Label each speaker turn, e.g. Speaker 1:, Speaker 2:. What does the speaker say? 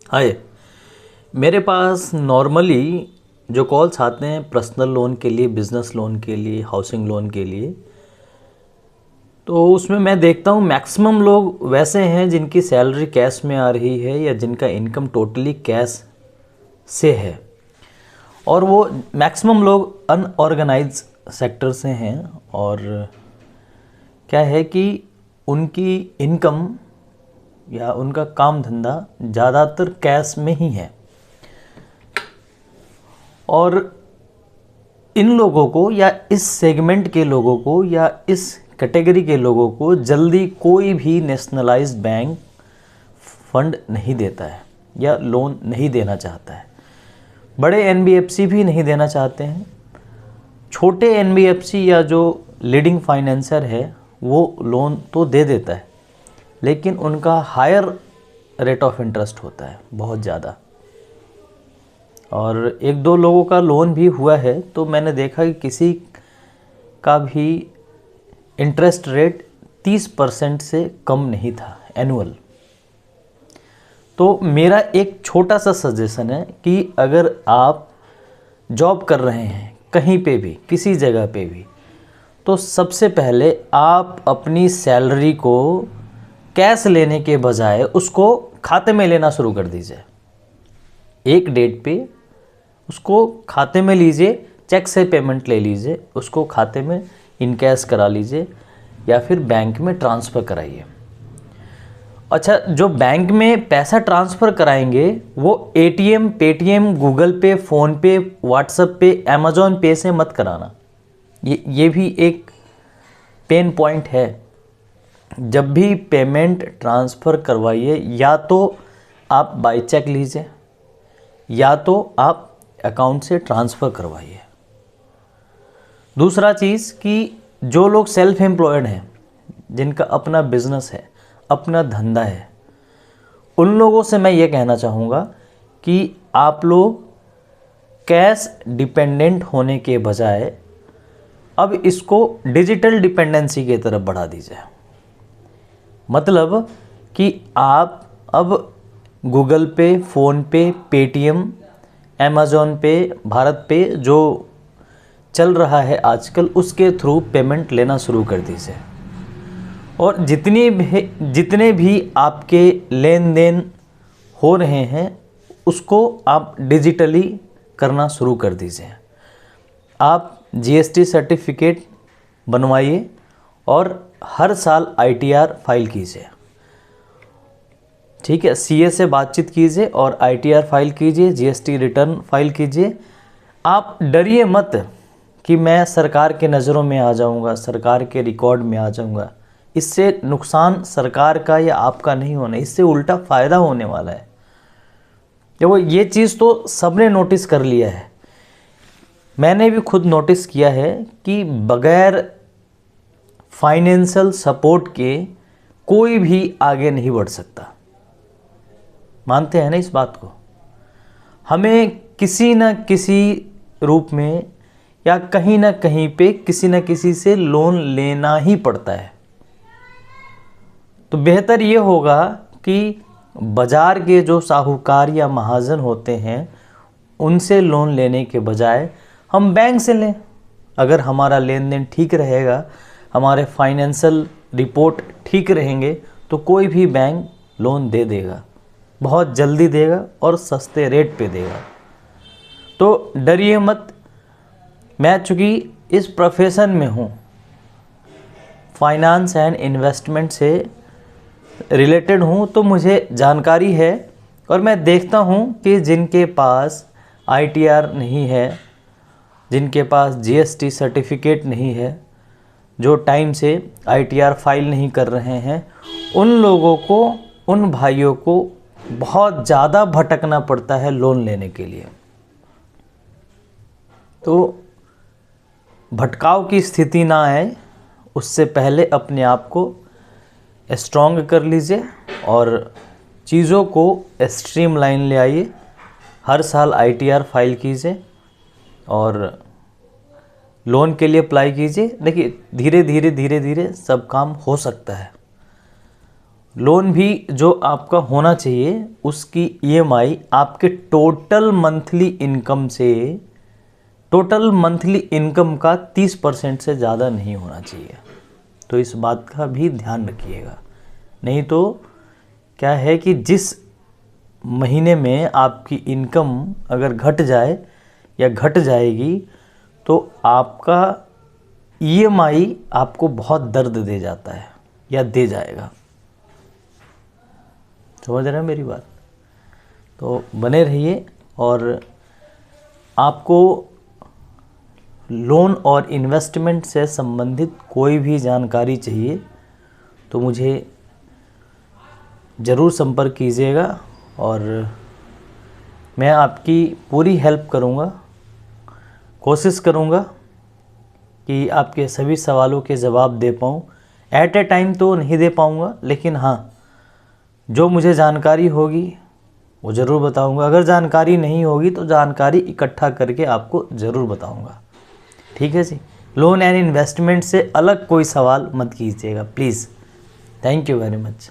Speaker 1: हाय। मेरे पास नॉर्मली जो कॉल्स आते हैं पर्सनल लोन के लिए, बिज़नेस लोन के लिए, हाउसिंग लोन के लिए, तो उसमें मैं देखता हूँ मैक्सिमम लोग वैसे हैं जिनकी सैलरी कैश में आ रही है या जिनका इनकम टोटली कैश से है, और वो मैक्सिमम लोग अनऑर्गेनाइज सेक्टर से हैं। और क्या है कि उनकी इनकम या उनका काम धंधा ज़्यादातर कैश में ही है, और इन लोगों को या इस सेगमेंट के लोगों को या इस कैटेगरी के लोगों को जल्दी कोई भी नेशनलाइज्ड बैंक फंड नहीं देता है या लोन नहीं देना चाहता है। बड़े एनबीएफसी भी नहीं देना चाहते हैं। छोटे एनबीएफसी या जो लीडिंग फाइनेंसर है वो लोन तो दे देता है, लेकिन उनका हायर रेट ऑफ इंटरेस्ट होता है, बहुत ज़्यादा। और एक दो लोगों का लोन भी हुआ है तो मैंने देखा कि किसी का भी इंटरेस्ट रेट 30% से कम नहीं था एनुअल। तो मेरा एक छोटा सा सजेशन है कि अगर आप जॉब कर रहे हैं कहीं पे भी, किसी जगह पे भी, तो सबसे पहले आप अपनी सैलरी को कैश लेने के बजाय उसको खाते में लेना शुरू कर दीजिए। एक डेट पे उसको खाते में लीजिए, चेक से पेमेंट ले लीजिए, उसको खाते में इन कैश करा लीजिए या फिर बैंक में ट्रांसफ़र कराइए। अच्छा, जो बैंक में पैसा ट्रांसफ़र कराएंगे वो एटीएम, पेटीएम, गूगल पे, फ़ोन पे, व्हाट्सएप पे, अमेज़ॉन पे से मत कराना। ये भी एक पेन पॉइंट है। जब भी पेमेंट ट्रांसफ़र करवाइए या तो आप बाई चेक लीजिए या तो आप अकाउंट से ट्रांसफ़र करवाइए। दूसरा चीज़ कि जो लोग सेल्फ एम्प्लॉयड हैं, जिनका अपना बिजनेस है, अपना धंधा है, उन लोगों से मैं ये कहना चाहूँगा कि आप लोग कैश डिपेंडेंट होने के बजाय अब इसको डिजिटल डिपेंडेंसी की तरफ बढ़ा दीजिए। मतलब कि आप अब गूगल पे, फ़ोन पे, पेटीएम, अमेज़ॉन पे, भारत पे जो चल रहा है आजकल, उसके थ्रू पेमेंट लेना शुरू कर दीजिए। और जितने भी आपके लेन देन हो रहे हैं उसको आप डिजिटली करना शुरू कर दीजिए। आप जीएसटी सर्टिफिकेट बनवाइए और हर साल आईटीआर फाइल कीजिए। ठीक है, सीए से बातचीत कीजिए और आईटीआर फाइल कीजिए, जीएसटी रिटर्न फाइल कीजिए। आप डरिए मत कि मैं सरकार के नज़रों में आ जाऊंगा, सरकार के रिकॉर्ड में आ जाऊंगा। इससे नुकसान सरकार का या आपका नहीं होना, इससे उल्टा फ़ायदा होने वाला है। देखो, ये चीज़ तो सबने नोटिस कर लिया है, मैंने भी खुद नोटिस किया है कि बगैर फाइनेंशियल सपोर्ट के कोई भी आगे नहीं बढ़ सकता। मानते हैं ना इस बात को? हमें किसी न किसी रूप में या कहीं ना कहीं पे किसी न किसी से लोन लेना ही पड़ता है। तो बेहतर ये होगा कि बाज़ार के जो साहूकार या महाजन होते हैं उनसे लोन लेने के बजाय हम बैंक से लें। अगर हमारा लेन देन ठीक रहेगा, हमारे फाइनेंशियल रिपोर्ट ठीक रहेंगे, तो कोई भी बैंक लोन दे देगा, बहुत जल्दी देगा और सस्ते रेट पे देगा। तो डरिए मत। मैं चूँकि इस प्रोफेशन में हूँ, फाइनेंस एंड इन्वेस्टमेंट से रिलेटेड हूँ, तो मुझे जानकारी है। और मैं देखता हूँ कि जिनके पास आईटीआर नहीं है, जिनके पास जीएसटी सर्टिफिकेट नहीं है, जो टाइम से आईटीआर फाइल नहीं कर रहे हैं, उन लोगों को, उन भाइयों को बहुत ज़्यादा भटकना पड़ता है लोन लेने के लिए। तो भटकाव की स्थिति ना आए उससे पहले अपने आप को स्ट्रॉन्ग कर लीजिए और चीज़ों को स्ट्रीमलाइन ले आइए। हर साल आईटीआर फाइल कीजिए और लोन के लिए अप्लाई कीजिए। देखिए, धीरे धीरे सब काम हो सकता है। लोन भी जो आपका होना चाहिए उसकी ईएमआई आपके टोटल मंथली इनकम का 30% से ज़्यादा नहीं होना चाहिए। तो इस बात का भी ध्यान रखिएगा। नहीं तो क्या है कि जिस महीने में आपकी इनकम अगर घट जाए या घट जाएगी तो आपका ईएमआई आपको बहुत दर्द दे जाता है या दे जाएगा। समझ रहे हैं मेरी बात? तो बने रहिए। और आपको लोन और इन्वेस्टमेंट से संबंधित कोई भी जानकारी चाहिए तो मुझे ज़रूर संपर्क कीजिएगा और मैं आपकी पूरी हेल्प करूँगा। कोशिश करूँगा कि आपके सभी सवालों के जवाब दे पाऊँ। एट ए टाइम तो नहीं दे पाऊँगा, लेकिन हाँ, जो मुझे जानकारी होगी वो ज़रूर बताऊँगा। अगर जानकारी नहीं होगी तो जानकारी इकट्ठा करके आपको ज़रूर बताऊँगा। ठीक है जी। लोन एंड इन्वेस्टमेंट से अलग कोई सवाल मत कीजिएगा please. Thank you very much.